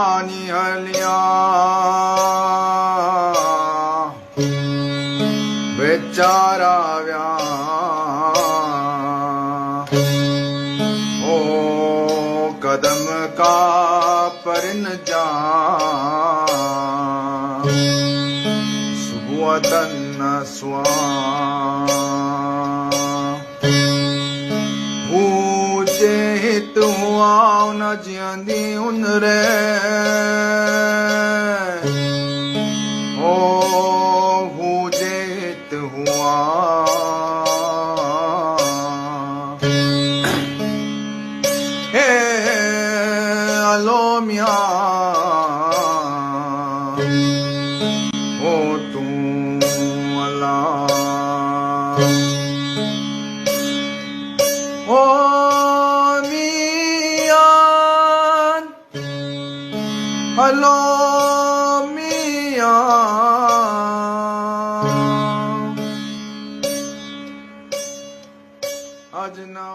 हलिया बेचारा व्या ओ कदम का पर न जा सुबह तन स्वा हित हुआ न जियंदी उन रे ओ हुजे हित हुआ हे अलो मिया ओ तू अल्लाह ओ हलो मिया आज ना